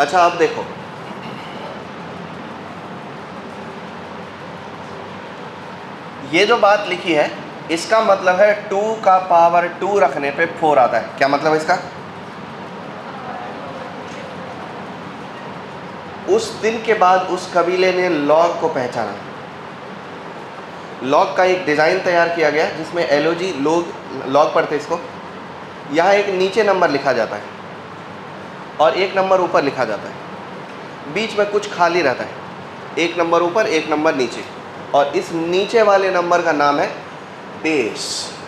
अच्छा अब देखो, ये जो बात लिखी है इसका मतलब है 2 का पावर 2 रखने पे 4 आता है। क्या मतलब है इसका? उस दिन के बाद उस कबीले ने लॉग को पहचाना। लॉग का एक डिज़ाइन तैयार किया गया जिसमें एलओजी लोग लॉग पढ़ते इसको। यहाँ एक नीचे नंबर लिखा जाता है और एक नंबर ऊपर लिखा जाता है, बीच में कुछ खाली रहता है, एक नंबर ऊपर एक नंबर नीचे, और इस नीचे वाले नंबर का नाम है बेस।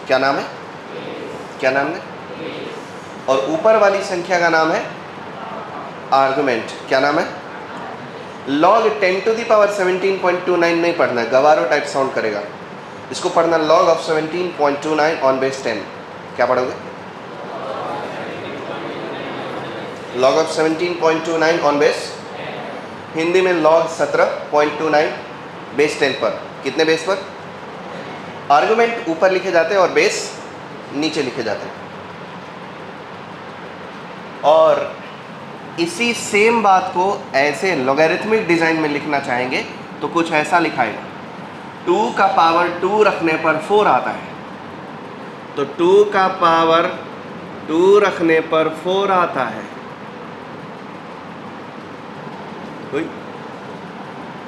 क्या नाम है? क्या नाम है? और ऊपर वाली संख्या का नाम है आर्गुमेंट। क्या नाम है? लॉग 10 टू दी पावर 17.29 नहीं पढ़ना है, गवारो टाइप साउंड करेगा। इसको पढ़ना लॉग ऑफ 17.29 ऑन बेस 10। क्या पढ़ोगे? Log of 17.29 on base, Hindi में लॉग 17.29 बेस 10 पर। कितने बेस पर? आर्गुमेंट ऊपर लिखे जाते हैं और बेस नीचे लिखे जाते हैं। और इसी सेम बात को ऐसे लॉगरिथमिक डिज़ाइन में लिखना चाहेंगे तो कुछ ऐसा लिखाएगा, 2 का पावर 2 रखने पर 4 आता है। तो 2 का पावर 2 रखने पर 4 आता है।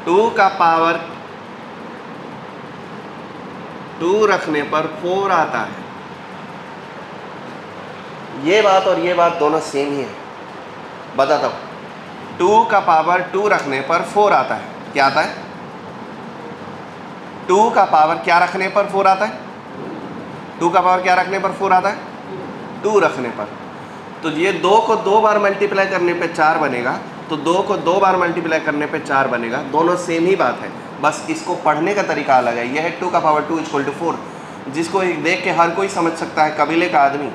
2 का पावर 2 रखने पर 4 आता है। ये बात और ये बात दोनों सेम ही है। बताता हूँ, 2 का पावर 2 रखने पर 4 आता है। क्या आता है? 2 का पावर क्या रखने पर 4 आता है? 2 का पावर क्या रखने पर 4 आता है? 2 रखने पर। तो ये 2 को 2 बार मल्टीप्लाई करने पे 4 बनेगा, तो 2 को 2 बार मल्टीप्लाई करने पे 4 बनेगा। दोनों सेम ही बात है, बस इसको पढ़ने का तरीका अलग है। यह है 2 का पावर 2 इक्वल टू 4, जिसको देख के हर कोई समझ सकता है, कबीले का आदमी,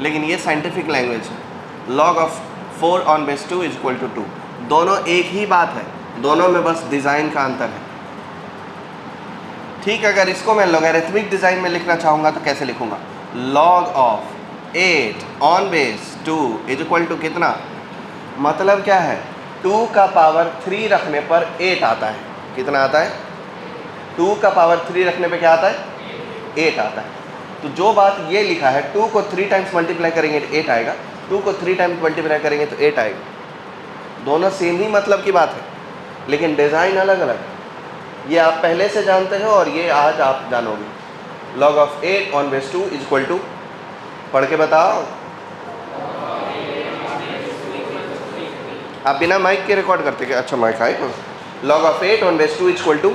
लेकिन ये साइंटिफिक लैंग्वेज है। Log of 4 on base 2 is equal to 2। दोनों एक ही बात है, दोनों में बस डिज़ाइन का अंतर है। ठीक, अगर इसको मैं लॉगरिथमिक डिज़ाइन में लिखना चाहूँगा तो कैसे लिखूँगा? Log of 8 on base 2 is equal to कितना? मतलब क्या है? 2 का पावर 3 रखने पर 8 आता है। कितना आता है? 2 का पावर 3 रखने पे क्या आता है? 8 आता है। तो जो बात ये लिखा है, 2 को 3 टाइम्स मल्टीप्लाई करेंगे तो 8 आएगा, 2 को 3 टाइम्स मल्टीप्लाई करेंगे तो 8 आएगा। दोनों सेम ही मतलब की बात है, लेकिन डिज़ाइन अलग अलग है। ये आप पहले से जानते हो और ये आज आप जानोगे। Log of 8 on base 2 is equal to, पढ़ के बताओ। आप बिना माइक के रिकॉर्ड करते क्या? अच्छा माइक आए। Log of 8 on base 2 is equal to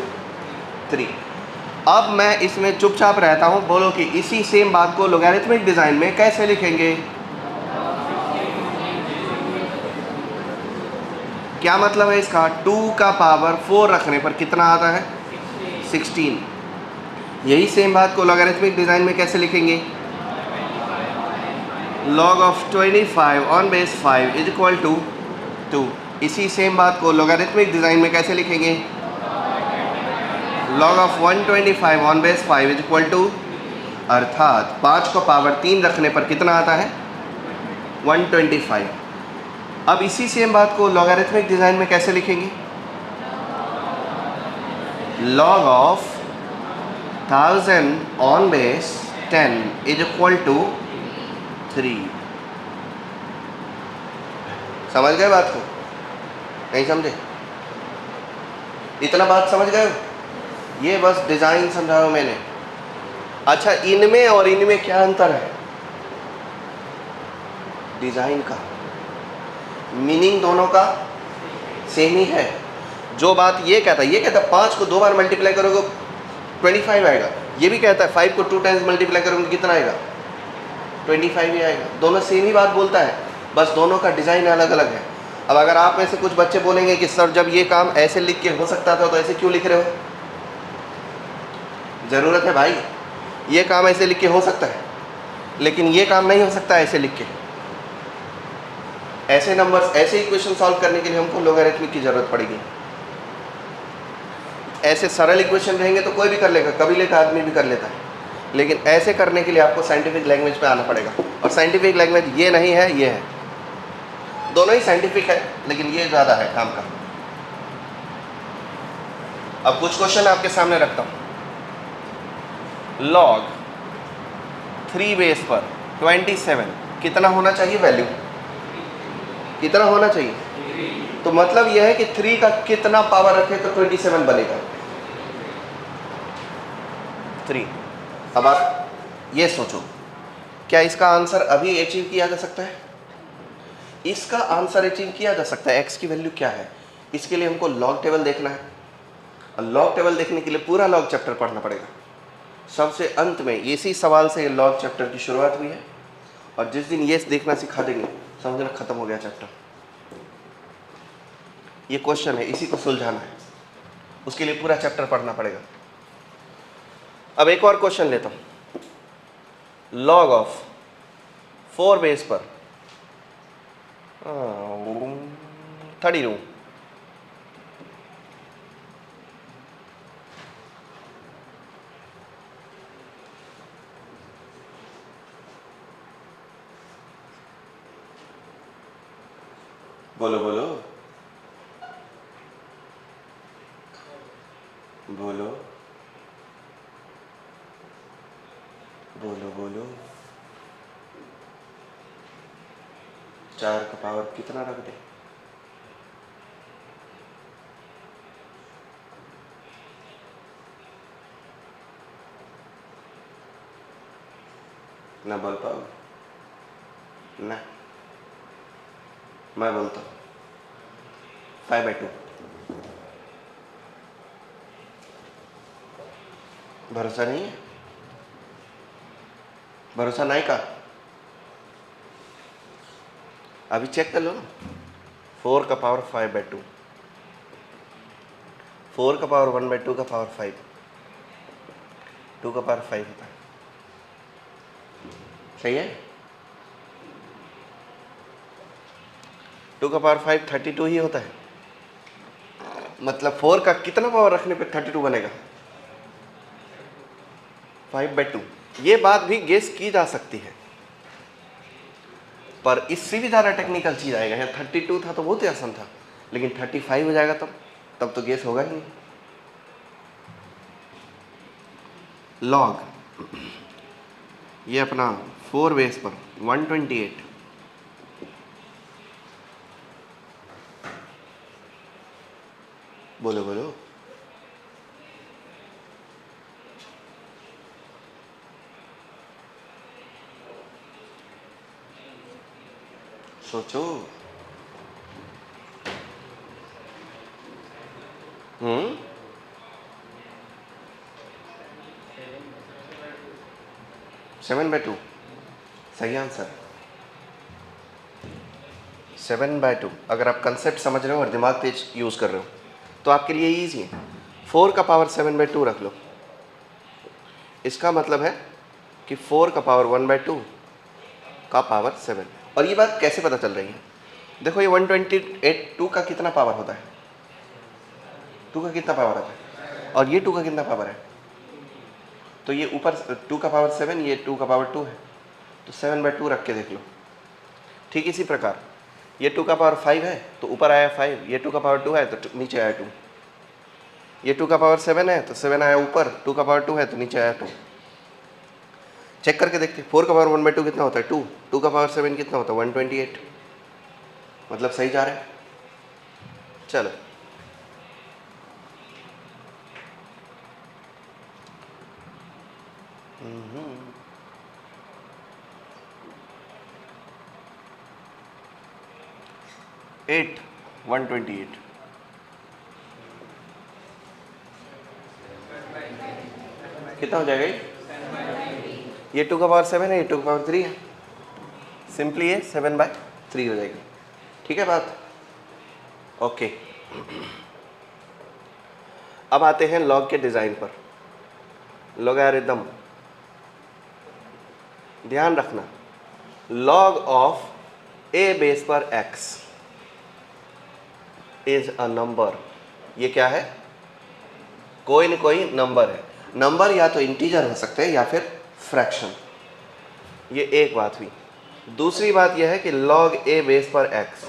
3। अब मैं इसमें चुपचाप रहता हूँ, बोलो कि इसी सेम बात को लॉगरिथमिक डिज़ाइन में कैसे लिखेंगे? क्या मतलब है इसका? 2 का पावर 4 रखने पर कितना आता है? 16। यही सेम बात को लॉगरिथमिक डिज़ाइन में कैसे लिखेंगे? Log of 25 on base 5 is equal to 2। इसी सेम बात को लॉगरिथमिक डिज़ाइन में कैसे लिखेंगे? Log of 125 on base 5 is equal to, अर्थात 5 को पावर 3 रखने पर कितना आता है? 125। अब इसी सेम बात को लॉगरिथमिक डिज़ाइन में कैसे लिखेंगे? Log of 1000 on base 10 is equal to 3। समझ गए बात को? नहीं समझे? इतना बात समझ गए? ये बस डिज़ाइन समझाओ मैंने। अच्छा, इनमें और इनमें क्या अंतर है? डिज़ाइन का, मीनिंग दोनों का सेम ही है। जो बात ये कहता है 5 को 2 बार मल्टीप्लाई करोगे 25 आएगा। ये भी कहता है 5 को 2 टाइम्स मल्टीप्लाई करोगे कितना आएगा? 25 ही आएगा। दोनों सेम ही बात बोलता है, बस दोनों का डिज़ाइन अलग अलग है। अब अगर आप में से कुछ बच्चे बोलेंगे कि सर जब ये काम ऐसे लिख के हो सकता था तो ऐसे क्यों लिख रहे हो? ज़रूरत है भाई, ये काम ऐसे लिख के हो सकता है, लेकिन ये काम नहीं हो सकता ऐसे लिख के। ऐसे नंबर्स, ऐसे इक्वेशन सॉल्व करने के लिए हमको लॉगरिथमिक की ज़रूरत पड़ेगी। ऐसे सरल इक्वेशन रहेंगे तो कोई भी कर लेगा, कबीले का आदमी भी कर लेता है, लेकिन ऐसे करने के लिए आपको साइंटिफिक लैंग्वेज पे आना पड़ेगा। और साइंटिफिक लैंग्वेज ये नहीं है, ये है। दोनों ही साइंटिफिक है, लेकिन ये ज़्यादा है काम का। अब कुछ क्वेश्चन आपके सामने रखता हूँ। log 3 बेस पर 27 कितना होना चाहिए वैल्यू? कितना होना चाहिए? तो मतलब यह है कि 3 का कितना पावर रखे तो 27 बनेगा? 3। अब आप ये सोचो, क्या इसका आंसर अभी अचीव किया जा सकता है? इसका आंसर अचीव किया जा सकता है। x की वैल्यू क्या है? इसके लिए हमको लॉग टेबल देखना है, और लॉग टेबल देखने के लिए पूरा लॉग चैप्टर पढ़ना पड़ेगा। सबसे अंत में इसी सवाल से लॉग चैप्टर की शुरुआत हुई है, और जिस दिन ये देखना सिखा देंगे समझना खत्म हो गया चैप्टर। ये क्वेश्चन है, इसी को सुलझाना है, उसके लिए पूरा चैप्टर पढ़ना पड़ेगा। अब एक और क्वेश्चन लेता हूँ। लॉग ऑफ 4 बेस पर 32 बोलो बोलो बोलो बोलो बोलो 4 का पावर कितना रख दे? ना बोल पाओ ना? मैं बोलता हूँ 5/2। भरोसा नहीं है? भरोसा नहीं का? अभी चेक कर लो ना। 4 का पावर 5/2, 4 का पावर 1/2 का पावर 5, 2 का पावर 5 होता है। सही है? 2 का पावर 5 32 ही होता है। मतलब 4 का कितना पावर रखने पे 32 बनेगा? 5/2। ये बात भी गेस की जा सकती है, पर इससे भी ज़्यादा टेक्निकल चीज़ आएगा। यहाँ 32 था तो बहुत ही आसान था, लेकिन 35 हो जाएगा तब तो गेस होगा ही नहीं। लॉग ये अपना 4 बेस पर 128 बोलो बोलो सोचो। 7/2 सही आंसर। 7/2। अगर आप कंसेप्ट समझ रहे हो और दिमाग तेज यूज़ कर रहे हो तो आपके लिए ईजी है। 4 का पावर 7/2 रख लो। इसका मतलब है कि 4 का पावर 1/2 का पावर 7। और ये बात कैसे पता चल रही है? देखो ये 128 2 का कितना पावर होता है? 2 का कितना पावर आता है? और ये 2 का कितना पावर है? तो ये ऊपर 2 का पावर 7, ये 2 का पावर 2 है, तो 7/2 रख के देख लो। ठीक इसी प्रकार ये 2 का पावर 5 है तो ऊपर आया 5, ये 2 का पावर 2 है तो नीचे आया 2, ये 2 का पावर 7 है तो 7 आया ऊपर, 2 का पावर 2 है तो नीचे आया 2। चेक करके देखते हैं 4 का पावर 1/2 कितना होता है? 2। 2 का पावर 7 कितना होता है? 128। मतलब सही जा रहे हैं। चलो एट 128 कितना हो जाएगा? ये 2 का पावर 7 है, ये 2 का पावर 3 है, सिंपली ये 7/3 हो जाएगी। ठीक है बात? ओके। अब आते हैं लॉग के डिज़ाइन पर। लॉगरिथम, ध्यान रखना, लॉग ऑफ ए बेस पर x इज अ नंबर। ये क्या है? कोई न कोई नंबर है। नंबर या तो इंटीजर हो सकते हैं या फिर फ्रैक्शन। ये एक बात हुई। दूसरी बात यह है कि लॉग ए बेस पर x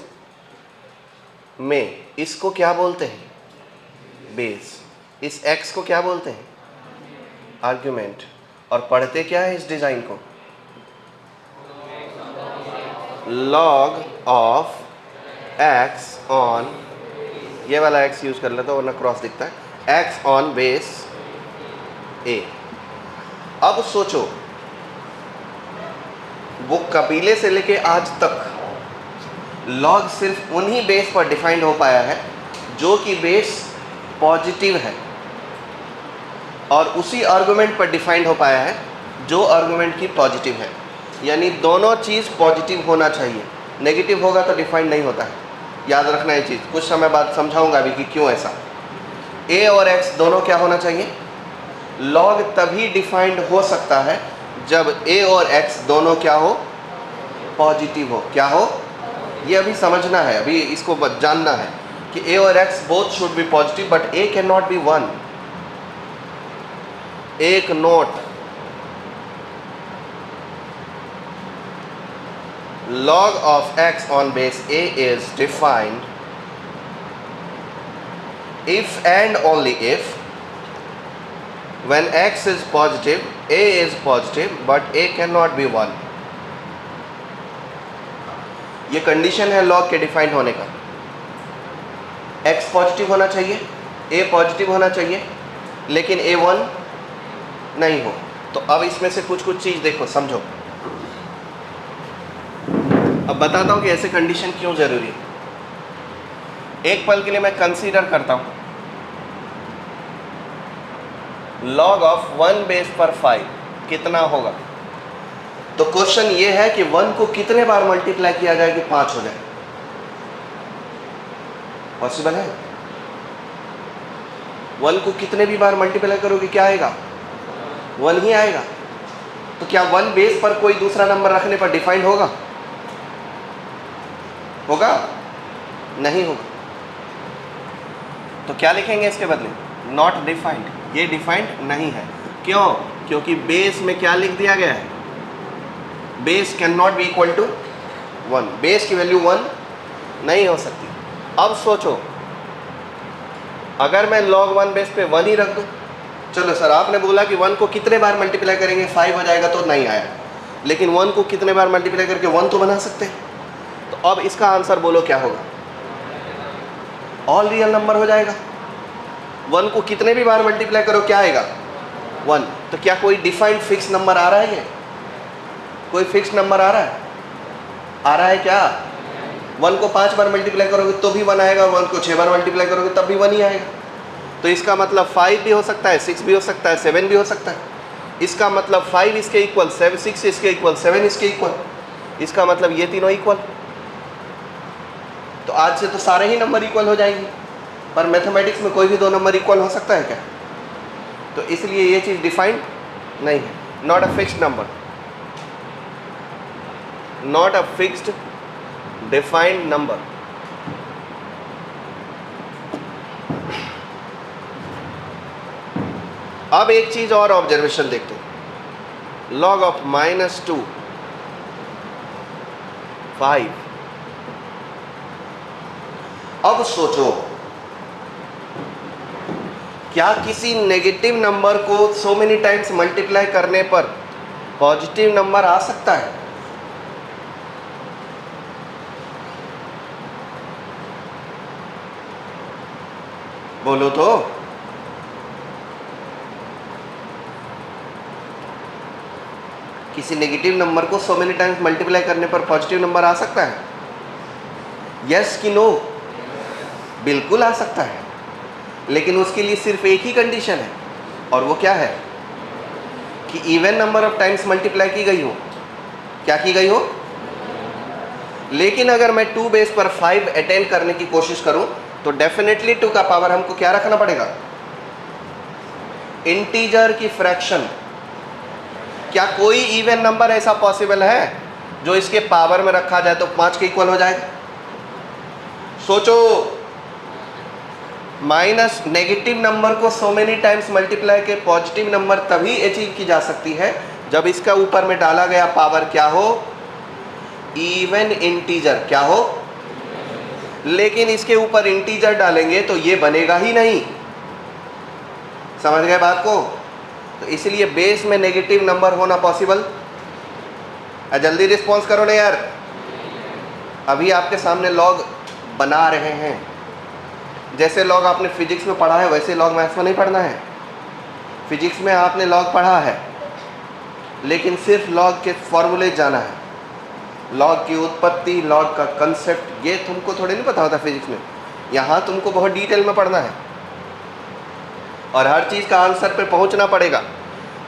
में इसको क्या बोलते हैं? बेस। इस x को क्या बोलते हैं? आर्ग्यूमेंट। और पढ़ते क्या है इस डिजाइन को? log ऑफ x ऑन, ये वाला x यूज कर लेता हूं वरना क्रॉस दिखता है, x ऑन बेस a। अब सोचो, वो कबीले से लेके आज तक log सिर्फ उन्हीं बेस पर डिफाइंड हो पाया है जो कि बेस पॉजिटिव है, और उसी आर्गुमेंट पर डिफाइंड हो पाया है जो आर्गुमेंट की पॉजिटिव है। यानी दोनों चीज़ पॉजिटिव होना चाहिए, नेगेटिव होगा तो डिफाइंड नहीं होता है। याद रखना ये चीज़, कुछ समय बाद समझाऊंगा अभी कि क्यों ऐसा। a और x दोनों क्या होना चाहिए? log तभी डिफाइंड हो सकता है जब a और x दोनों क्या हो? पॉजिटिव हो। क्या हो? ये अभी समझना है, अभी इसको जानना है कि a और x both should be positive, but a can not be one. एक note, log of x on base a is defined if and only if when x is positive, a is positive, but a cannot be 1। ये condition है log के defined होने का। x positive होना चाहिए, a positive होना चाहिए, लेकिन a 1 नहीं हो। तो अब इसमें से कुछ कुछ चीज़ देखो, समझो। अब बताता हूँ कि ऐसे कंडीशन क्यों जरूरी है। एक पल के लिए मैं कंसीडर करता हूँ log ऑफ 1 बेस पर 5 कितना होगा। तो क्वेश्चन ये है कि 1 को कितने बार मल्टीप्लाई किया जाए कि 5 हो जाए? पॉसिबल है? 1 को कितने भी बार मल्टीप्लाई करोगे क्या आएगा? 1 ही आएगा। तो क्या 1 बेस पर कोई दूसरा नंबर रखने पर डिफाइंड होगा? होगा? नहीं होगा। तो क्या लिखेंगे इसके बदले? Not defined. ये डिफाइंड नहीं है। क्यों? क्योंकि बेस में क्या लिख दिया गया है? Base cannot be equal to 1। Base की वैल्यू 1 नहीं हो सकती। अब सोचो, अगर मैं log 1 बेस पे 1 ही रख दूं, चलो सर आपने बोला कि 1 को कितने बार मल्टीप्लाई करेंगे 5 हो जाएगा, तो नहीं आया। लेकिन 1 को कितने बार मल्टीप्लाई करके 1 तो बना सकते हैं। तो अब इसका आंसर बोलो क्या होगा? ऑल रियल नंबर हो जाएगा। 1 को कितने भी बार मल्टीप्लाई करो क्या आएगा? 1। तो क्या कोई डिफाइंड फिक्स नंबर आ रहा है? ये कोई फिक्स नंबर आ रहा है? आ रहा है क्या? 1 को 5 बार मल्टीप्लाई करोगे तो भी 1 आएगा, 1 को 6 बार मल्टीप्लाई करोगे तब भी 1 ही आएगा। तो इसका मतलब 5 भी हो सकता है, 6 भी हो सकता है, 7 भी हो सकता है। इसका मतलब 5 इसके इक्वल, 6 इसके इक्वल, 7 इसके इक्वल। इसका मतलब ये तीनों इक्वल। तो आज से तो सारे ही नंबर इक्वल हो जाएंगे, पर मैथमेटिक्स में कोई भी दो नंबर इक्वल हो सकता है क्या? तो इसलिए ये चीज़ डिफाइंड नहीं है। Not a fixed number, not a fixed defined number. अब एक चीज और ऑब्जर्वेशन देखते हैं। log of -2 5। अब सोचो, क्या किसी नेगेटिव नंबर को so many टाइम्स मल्टीप्लाई करने पर पॉजिटिव नंबर आ सकता है? बोलो तो। किसी नेगेटिव नंबर को so many टाइम्स मल्टीप्लाई करने पर पॉजिटिव नंबर आ सकता है? यस कि नो? बिल्कुल आ सकता है, लेकिन उसके लिए सिर्फ एक ही कंडीशन है, और वो क्या है? कि even number of times multiply की गई हो। क्या की गई हो? लेकिन अगर मैं 2 बेस पर 5 अटेंड करने की कोशिश करूं तो डेफिनेटली 2 का पावर हमको क्या रखना पड़ेगा? इंटीजर की फ्रैक्शन। क्या कोई इवन नंबर ऐसा पॉसिबल है जो इसके पावर में रखा जाए तो 5 के इक्वल हो जाएगा? सोचो, माइनस नेगेटिव नंबर को so many टाइम्स मल्टीप्लाई के पॉजिटिव नंबर तभी अचीव की जा सकती है जब इसका ऊपर में डाला गया पावर क्या हो? Even integer. क्या हो? लेकिन इसके ऊपर इंटीजर डालेंगे तो ये बनेगा ही नहीं। समझ गए बात को? तो इसलिए बेस में नेगेटिव नंबर होना पॉसिबल? जल्दी रिस्पॉन्स करो ना यार। अभी आपके सामने लॉग बना रहे हैं, जैसे लॉग आपने फिजिक्स में पढ़ा है वैसे लॉग मैथ्स में नहीं पढ़ना है। फिजिक्स में आपने लॉग पढ़ा है, लेकिन सिर्फ लॉग के फॉर्मूले जाना है। लॉग की उत्पत्ति, लॉग का कंसेप्ट, ये तुमको थोड़ी नहीं पता होता फिजिक्स में। यहाँ तुमको बहुत डिटेल में पढ़ना है और हर चीज़ का आंसर पे पहुँचना पड़ेगा।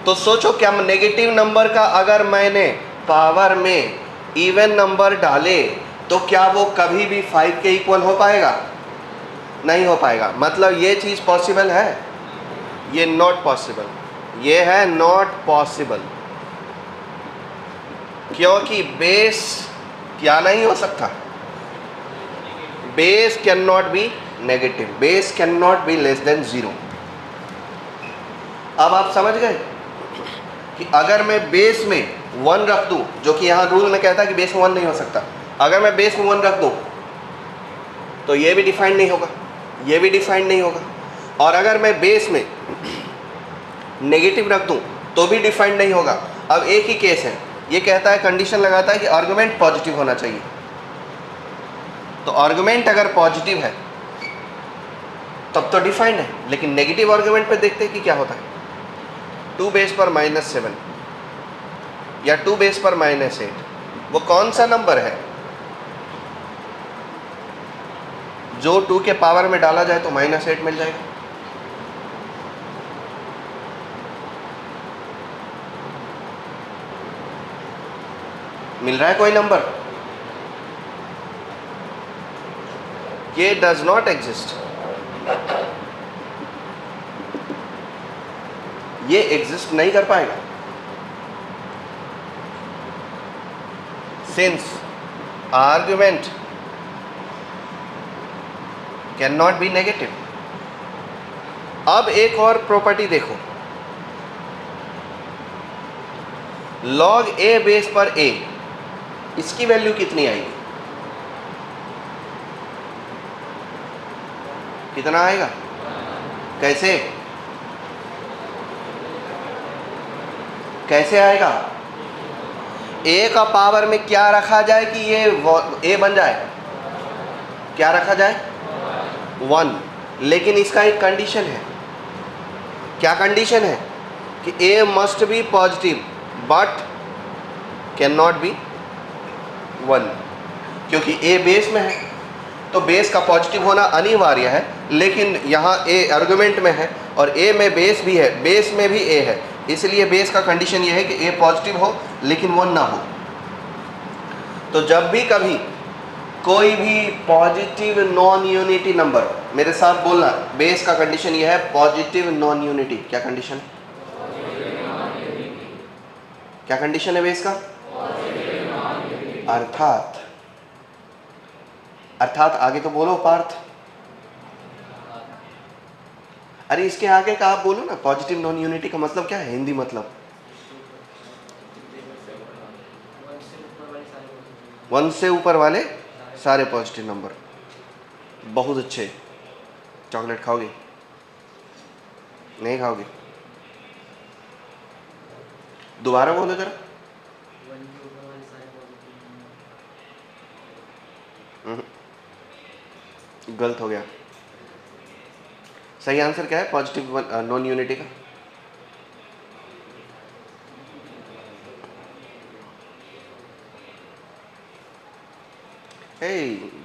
तो सोचो, क्या नेगेटिव नंबर का अगर मैंने पावर में इवन नंबर डाले तो क्या वो कभी भी 5 के इक्वल हो पाएगा? नहीं हो पाएगा। मतलब ये चीज़ पॉसिबल है? ये नॉट पॉसिबल। ये है नॉट पॉसिबल, क्योंकि बेस क्या नहीं हो सकता? Base cannot B negative, base cannot be less than 0। अब आप समझ गए कि अगर मैं बेस में 1 रख दूं, जो कि यहाँ रूल में कहता है कि बेस में 1 नहीं हो सकता, अगर मैं बेस में 1 रख दूं तो ये भी डिफाइंड नहीं होगा, ये भी डिफाइंड नहीं होगा। और अगर मैं बेस में नेगेटिव रख दूं तो भी डिफाइंड नहीं होगा। अब एक ही केस है, ये कहता है, कंडीशन लगाता है कि आर्गुमेंट पॉजिटिव होना चाहिए। तो आर्गुमेंट अगर पॉजिटिव है तब तो डिफाइंड है, लेकिन नेगेटिव आर्गुमेंट पे देखते हैं कि क्या होता है। 2 बेस पर -7 या 2 बेस पर -8, वो कौन सा नंबर है जो 2 के पावर में डाला जाए तो -8 मिल जाएगा? मिल रहा है कोई नंबर? ये डज नॉट एग्जिस्ट। ये एग्जिस्ट नहीं कर पाएगा, since argument can not be negative. अब एक और प्रॉपर्टी देखो, log a बेस पर a, इसकी वैल्यू कितनी आएगी? कितना आएगा? कैसे कैसे आएगा? a का पावर में क्या रखा जाए कि ये a बन जाए? क्या रखा जाए? 1। लेकिन इसका एक कंडीशन है। क्या कंडीशन है? कि a must be positive but can not be 1, क्योंकि a बेस में है तो बेस का पॉजिटिव होना अनिवार्य है। लेकिन यहाँ a आर्गुमेंट में है और a में बेस भी है, बेस में भी a है, इसलिए बेस का कंडीशन ये है कि a पॉजिटिव हो लेकिन 1 ना हो। तो जब भी कभी कोई भी पॉजिटिव नॉन यूनिटी नंबर, मेरे साथ बोलना, बेस का कंडीशन ये है पॉजिटिव नॉन यूनिटी। क्या कंडीशन? क्या कंडीशन है बेस का? अर्थात आगे तो बोलो पार्थ। अरे इसके आगे का आप बोलो ना, पॉजिटिव नॉन यूनिटी का मतलब क्या है हिंदी मतलब? 1 से ऊपर वाले सारे पॉजिटिव नंबर। बहुत अच्छे। चॉकलेट खाओगे? नहीं खाओगे? दोबारा बोलो जरा। गलत हो गया। सही आंसर क्या है पॉजिटिव नॉन यूनिटी का?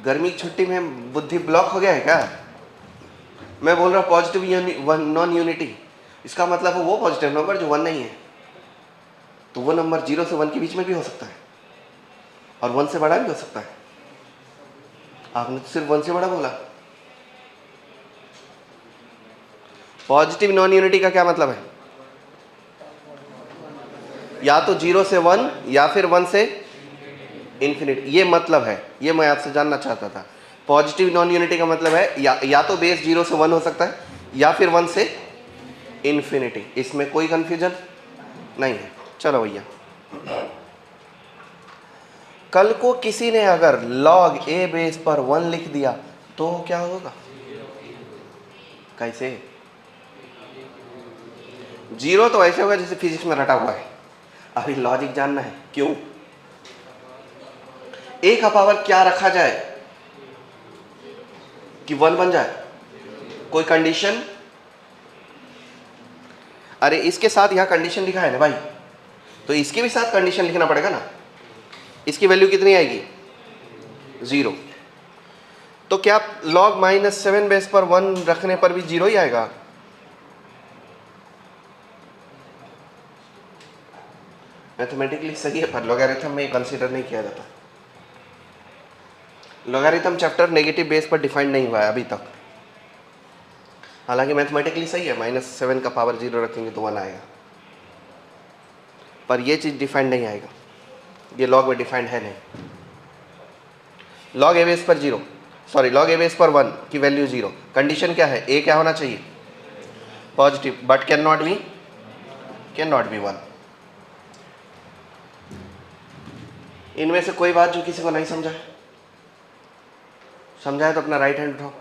गर्मी की छुट्टी में बुद्धि ब्लॉक हो गया है क्या? मैं बोल रहा हूँ पॉजिटिव नॉन यूनिटी, इसका मतलब है वो पॉजिटिव नंबर जो 1 नहीं है। तो वो नंबर 0 से 1 के बीच में भी हो सकता है और 1 से बड़ा भी हो सकता है। आपने तो सिर्फ 1 से बड़ा बोला। पॉजिटिव नॉन यूनिटी का क्या मतलब है? या तो 0 से 1 या फिर 1 से इन्फिनिटी, ये मतलब है। ये मैं आपसे जानना चाहता था। पॉजिटिव नॉन यूनिटी का मतलब है या तो बेस 0 से 1 हो सकता है या फिर 1 से इन्फिनिटी। इसमें कोई कंफ्यूजन नहीं है। चलो भैया, कल को किसी ने अगर log a बेस पर 1 लिख दिया तो क्या होगा? कैसे? जीरो तो ऐसे होगा जैसे फिजिक्स में रटा हुआ है। अभी लॉजिक जानना है क्यों। a का पावर क्या रखा जाए कि 1 बन जाए? कोई कंडीशन? अरे इसके साथ यहां कंडीशन लिखा है ना भाई, तो इसके भी साथ कंडीशन लिखना पड़ेगा ना। इसकी वैल्यू कितनी आएगी? 0। तो क्या log -7 बेस पर 1 रखने पर भी 0 ही आएगा? मैथमेटिकली सही है पर लॉगरिथम में कंसीडर नहीं किया जाता। लॉगरिथम चैप्टर नेगेटिव बेस पर डिफाइन नहीं हुआ है अभी तक। हालांकि मैथमेटिकली सही है, -7 का पावर 0 रखेंगे तो 1 आएगा, पर ये चीज़ डिफाइंड नहीं आएगा, ये लॉग में डिफाइंड है नहीं। log a बेस पर 0, सॉरी log a बेस पर 1 की वैल्यू 0। कंडीशन क्या है? a क्या होना चाहिए? Positive, but can not be 1। इनमें से कोई बात जो किसी को नहीं समझाए तो अपना राइट हैंड उठाओ।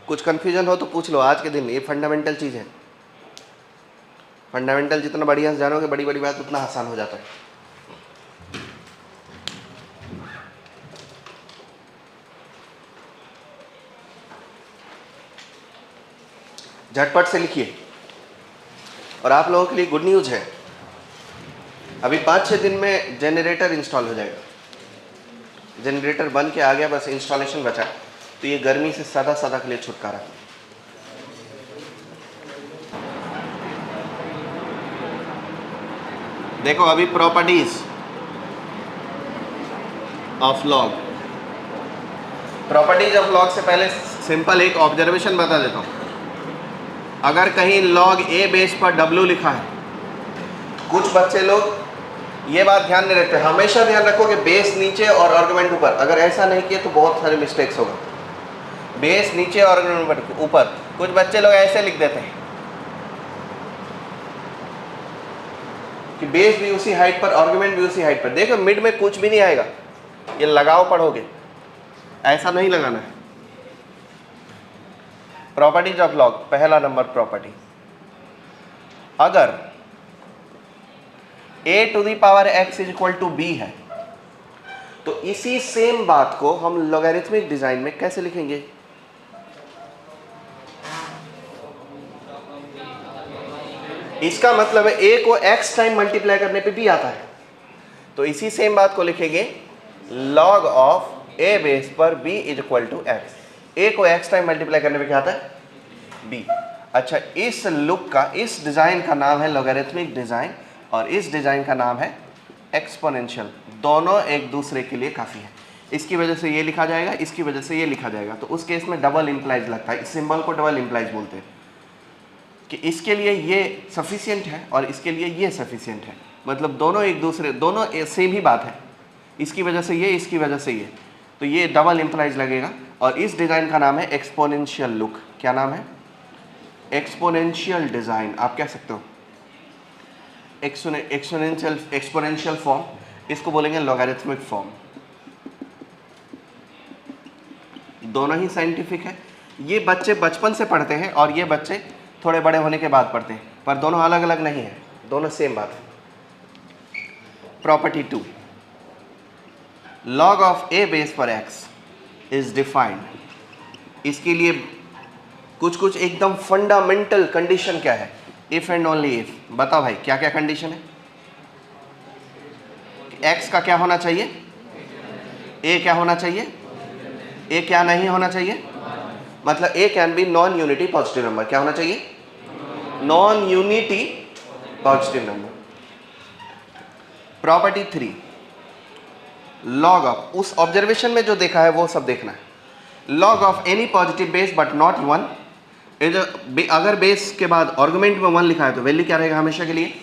कुछ कंफ्यूजन हो तो पूछ लो आज के दिन, ये फंडामेंटल चीज़ है। फंडामेंटल जितना बढ़िया से जानोगे बड़ी बड़ी बात उतना आसान हो जाता है। झटपट से लिखिए। और आप लोगों के लिए गुड न्यूज़ है, अभी 5-6 दिन में जनरेटर इंस्टॉल हो जाएगा। जनरेटर बन के आ गया, बस इंस्टॉलेशन बचा, तो ये गर्मी से सदा के लिए छुटकारा। देखो अभी properties of log, properties of log से पहले सिंपल एक ऑब्जर्वेशन बता देता हूँ। अगर कहीं log a बेस पर w लिखा है, कुछ बच्चे लोग ये बात ध्यान नहीं रखते। हमेशा ध्यान रखो कि बेस नीचे और आर्गुमेंट ऊपर। अगर ऐसा नहीं किया तो बहुत सारे मिस्टेक्स होगा। बेस नीचे और आर्गुमेंट ऊपर। कुछ बच्चे लोग ऐसे लिख देते हैं कि बेस भी उसी हाइट पर, आर्गुमेंट भी उसी हाइट पर। देखो मिड में कुछ भी नहीं आएगा, ये लगाओ पढ़ोगे, ऐसा नहीं लगाना है। प्रॉपर्टीज ऑफ लॉग, पहला नंबर प्रॉपर्टी, अगर a⁴x = b है तो इसी सेम बात को हम लॉगरिथमिक डिजाइन में कैसे लिखेंगे? इसका मतलब है a को x टाइम मल्टीप्लाई करने पे भी आता है, तो इसी सेम बात को लिखेंगे log ऑफ a बेस पर b = x। a को x टाइम मल्टीप्लाई करने पे क्या आता है? b। अच्छा, इस लुक का, इस डिजाइन का नाम है लॉगरिथमिक डिजाइन, और इस डिजाइन का नाम है एक्सपोनेंशियल। दोनों एक दूसरे के लिए काफी है। इसकी वजह से ये लिखा जाएगा, इसकी वजह से ये लिखा जाएगा, तो उस केस में डबल इंप्लाइज लगता है। इस सिंबल को डबल इंप्लाइज बोलते हैं कि इसके लिए ये सफिशिएंट है और इसके लिए ये सफिशिएंट है। मतलब दोनों एक दूसरे, दोनों सेम ही बात है। इसकी वजह से ये, इसकी वजह से ये, तो ये डबल इंप्लाइज लगेगा। और इस डिज़ाइन का नाम है एक्सपोनेंशियल लुक। क्या नाम है? एक्सपोनेंशियल डिज़ाइन आप कह सकते हो। एक्सपोनेंशियल फॉर्म, इसको बोलेंगे लॉगरिथमिक फॉर्म। दोनों ही साइंटिफिक है। ये बच्चे बचपन से पढ़ते हैं और ये बच्चे थोड़े बड़े होने के बाद पढ़ते हैं, पर दोनों अलग अलग नहीं है, दोनों सेम बात है। Property 2, log of a base पर x इज डिफाइंड। इसके लिए कुछ एकदम फंडामेंटल कंडीशन क्या है? If and only if. बताओ भाई क्या क्या कंडीशन है? x का क्या होना चाहिए? a क्या होना चाहिए? a क्या नहीं होना चाहिए? मतलब a can be non unity positive number. क्या होना चाहिए? Non unity positive number. Property 3, log of, उस ऑब्जर्वेशन में जो देखा है वो सब देखना है। log of any positive base but not 1, अगर बेस के बाद आर्गुमेंट में 1 लिखा है तो वैल्यू क्या रहेगा हमेशा के लिए?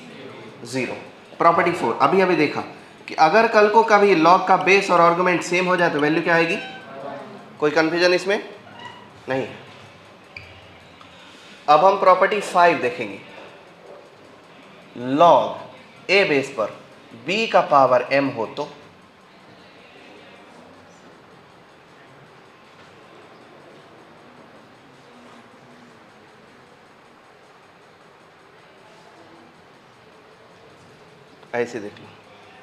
0। प्रॉपर्टी 4, अभी देखा कि अगर कल को कभी log का बेस और आर्गुमेंट सेम हो जाए तो वैल्यू क्या आएगी? कोई कंफ्यूजन इसमें नहीं है। अब हम प्रॉपर्टी 5 देखेंगे। लॉग ए बेस पर b का पावर m हो तो ऐसे देख लो,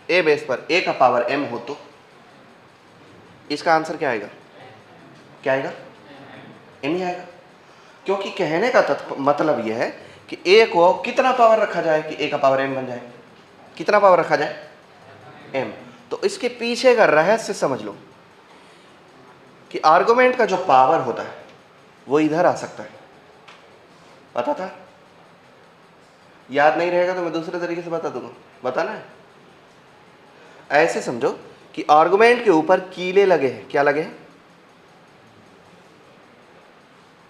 ए बेस पर a का पावर m हो तो इसका आंसर क्या आएगा? क्या आएगा? m ही आएगा, क्योंकि कहने का मतलब यह है कि a को कितना पावर रखा जाए कि a का पावर m बन जाए? कितना पावर रखा जाए? m। तो इसके पीछे का रहस्य समझ लो कि आर्गुमेंट का जो पावर होता है वो इधर आ सकता है। पता था? याद नहीं रहेगा तो मैं दूसरे तरीके से बता दूंगा, बताना है। ऐसे समझो कि आर्गुमेंट के ऊपर कीले लगे हैं। क्या लगे हैं?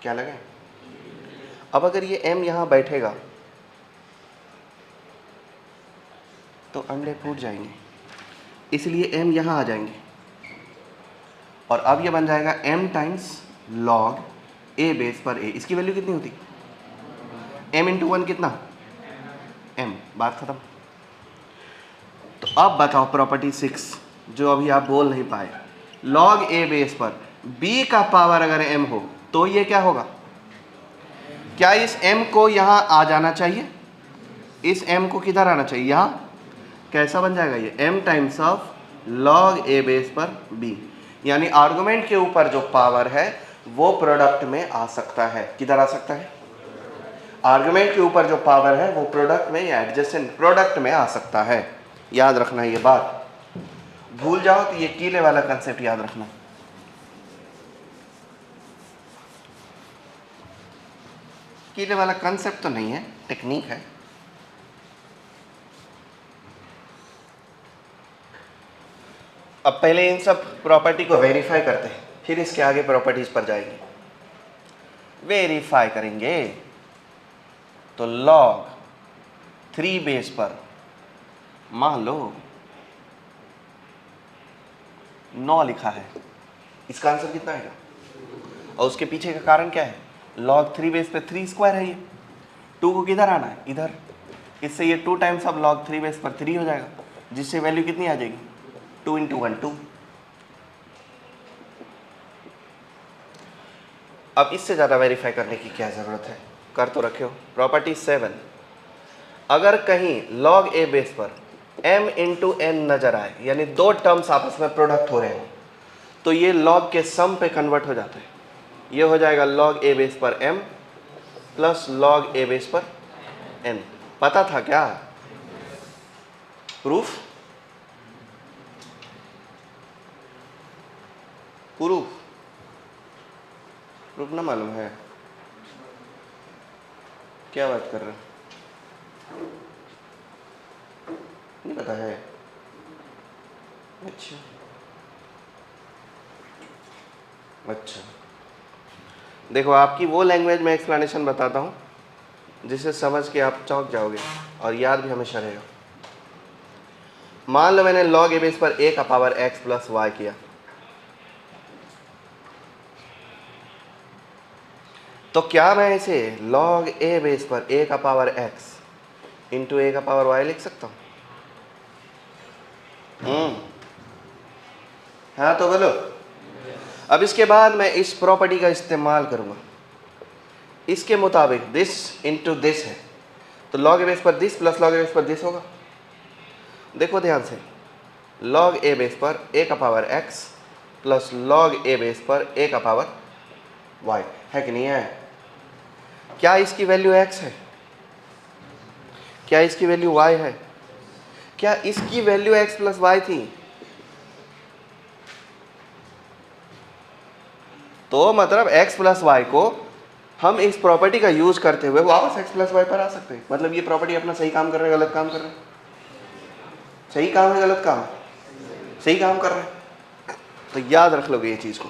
क्या लगे हैं? अब अगर ये m यहां बैठेगा तो अंडे फूट जाएंगे, इसलिए m यहां आ जाएंगे और अब ये बन जाएगा m times log a base पर a। इसकी वैल्यू कितनी होती? m इंटू 1 कितना? m। बात खत्म। तो अब बताओ प्रॉपर्टी 6 जो अभी आप बोल नहीं पाए, लॉग a बेस पर b का पावर अगर m हो तो ये क्या होगा? क्या इस m को यहां आ जाना चाहिए? इस m को किधर आना चाहिए? यहां। कैसा बन जाएगा ये? m times of log a base पर b, यानी आर्गुमेंट के ऊपर जो पावर है वो प्रोडक्ट में आ सकता है। किधर आ सकता है? आर्गुमेंट के ऊपर जो पावर है वो प्रोडक्ट में या एडजेसेंट प्रोडक्ट में आ सकता है। याद रखना ये बात, भूल जाओ तो ये कीले वाला कंसेप्ट याद रखना। कीले वाला कंसेप्ट तो नहीं है, टेक्निक है। अब पहले इन सब प्रॉपर्टी को वेरीफाई करते हैं, फिर इसके आगे प्रॉपर्टीज पर जाएंगे। वेरीफाई करेंगे तो लॉग 3 बेस पर मान लो 9 लिखा है, इसका आंसर कितना आएगा? और उसके पीछे का कारण क्या है? लॉग 3 बेस पे 3 स्क्वायर है, ये 2 को किधर आना है? इधर। इससे ये 2 टाइम्स अब लॉग 3 बेस पर 3 हो जाएगा, जिससे वैल्यू कितनी आ जाएगी? 2 इंटू 1 2। अब इससे ज़्यादा वेरीफाई करने की क्या ज़रूरत है? कर तो रखे हो। प्रॉपर्टी 7, अगर कहीं log a बेस पर m इंटू n नजर आए, यानी 2 टर्म्स आपस में प्रोडक्ट हो रहे हैं, तो ये log के सम पे कन्वर्ट हो जाता है। ये हो जाएगा log a बेस पर m plus log a base पर n। पता था क्या? प्रूफ? प्रूफ? प्रूफ ना मालूम है? क्या बात कर रहे हो? नहीं पता है? अच्छा अच्छा, देखो आपकी वो लैंग्वेज में एक्सप्लेनेशन बताता हूँ जिसे समझ के आप चौंक जाओगे और याद भी हमेशा रहेगा। मान लो मैंने log a बेस पर a का पावर x प्लस y किया, तो क्या मैं इसे log a बेस पर a का पावर x इंटू a का पावर y लिख सकता हूँ? हाँ तो बोलो। अब इसके बाद मैं इस प्रॉपर्टी का इस्तेमाल करूंगा, इसके मुताबिक दिस इंटू दिस है तो log a बेस पर this plus log a base पर दिस होगा। देखो ध्यान से, log a बेस पर a का power x plus log a base पर a का पावर y है कि नहीं है? क्या इसकी वैल्यू x है? क्या इसकी वैल्यू y है? क्या इसकी वैल्यू x प्लस y थी? तो मतलब x प्लस y को हम इस प्रॉपर्टी का यूज करते हुए वापस x प्लस y पर आ सकते हैं। मतलब ये प्रॉपर्टी अपना सही काम कर रहे हैं, गलत काम कर रहे हैं? सही काम है, गलत काम? सही काम कर रहे हैं। तो याद रख लोगे ये चीज को।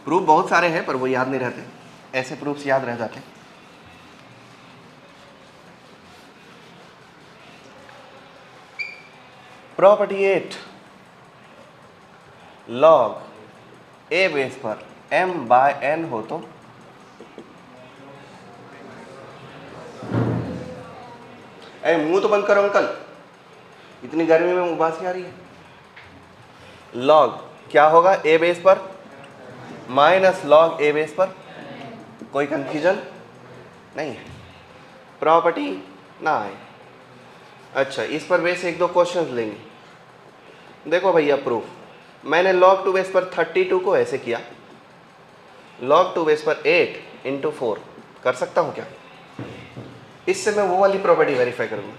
प्रूफ बहुत सारे हैं पर वो याद नहीं रहते, ऐसे प्रूफ्स याद रह जाते हैं। प्रॉपर्टी 8, log a बेस पर m बाय n हो तो अरे मुंह तो बंद करो अंकल, इतनी गर्मी में उबासी आ रही है। लॉग क्या होगा, ए बेस पर माइनस लॉग ए बेस पर। कोई कंफ्यूजन नहीं है, प्रॉपर्टी ना आए। अच्छा, इस पर बेस एक दो क्वेश्चंस लेंगे। देखो भैया प्रूफ, मैंने log 2 बेस पर 32 को ऐसे किया, log 2 बेस पर 8 इंटू 4 कर सकता हूँ क्या? इससे मैं वो वाली प्रॉपर्टी वेरीफाई करूँगा।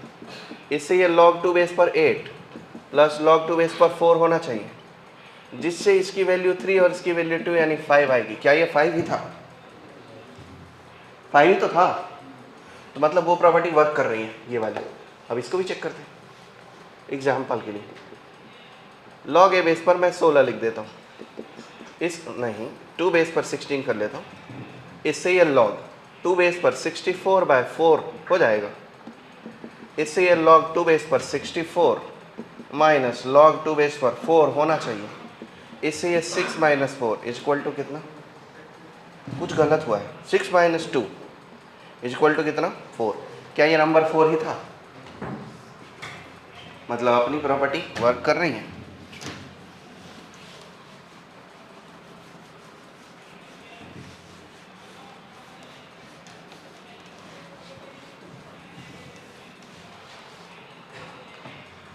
इससे ये log 2 बेस पर 8 प्लस log 2 बेस पर 4 होना चाहिए, जिससे इसकी वैल्यू 3 और इसकी वैल्यू 2 यानी 5 आएगी। क्या ये 5 ही था? 5 ही तो था, तो मतलब वो प्रॉपर्टी वर्क कर रही है ये वाली। अब इसको भी चेक करते हैं एग्जाम्पल के लिए। log a बेस पर मैं 16 लिख देता हूँ, इस नहीं 2 बेस पर 16 कर लेता हूँ। इससे ये log 2 बेस पर 64/4 हो जाएगा। इससे ये log 2 बेस पर 64 माइनस log 2 बेस पर 4 होना चाहिए। इससे ये 6 माइनस 4 इज इक्वल टू कितना? कुछ गलत हुआ है। 6 माइनस 2 इज इक्वल टू कितना? 4। क्या ये नंबर 4 ही था? मतलब अपनी प्रॉपर्टी वर्क कर रही है।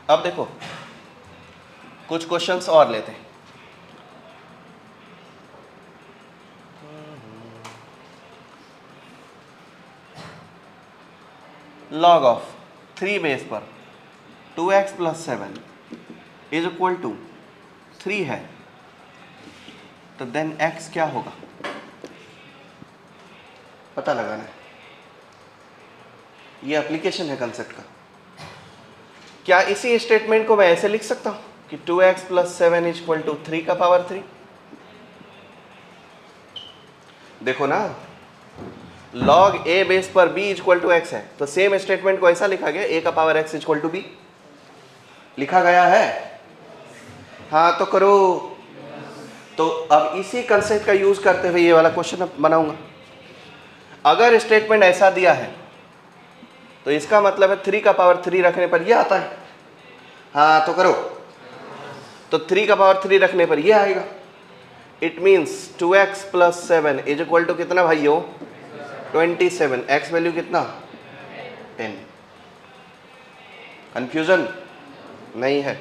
अब देखो कुछ क्वेश्चंस और लेते हैं। log ऑफ 3 बेस पर 2x plus 7 is equal to 3 है, तो देन x क्या होगा? पता लगाना है, ये एप्लीकेशन है कंसेप्ट का। क्या इसी स्टेटमेंट को मैं ऐसे लिख सकता हूं कि 2x plus 7 is equal to 3 का पावर 3? देखो ना, log a बेस पर b is equal to x है, तो सेम स्टेटमेंट को ऐसा लिखा गया a का power x is equal to b लिखा गया है। हाँ तो करो। तो अब इसी कंसेप्ट का यूज करते हुए ये वाला क्वेश्चन बनाऊंगा। अगर स्टेटमेंट ऐसा दिया है तो इसका मतलब है 3 का पावर 3 रखने पर ये आता है। हाँ तो करो। तो 3 का पावर 3 रखने पर ये आएगा। It means 2x plus 7 is equal to कितना भाइयों? 27। x वैल्यू कितना? 10। कंफ्यूजन नहीं है?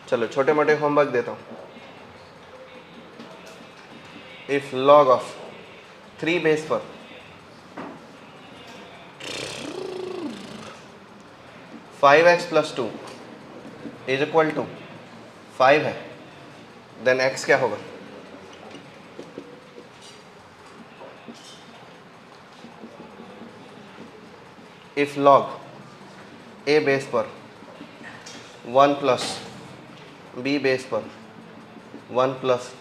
चलो छोटे मोटे होमवर्क देता हूं। इफ log ऑफ 3 बेस पर 5x plus 2 is equal to 5 है, देन x क्या होगा? इफ log a बेस पर 1 प्लस b बेस पर 1 प्लस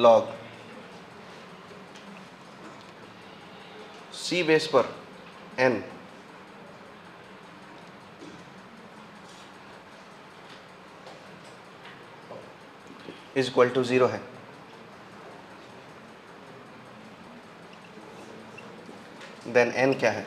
log c बेस पर n इज इक्वल टू 0 है, देन n क्या है?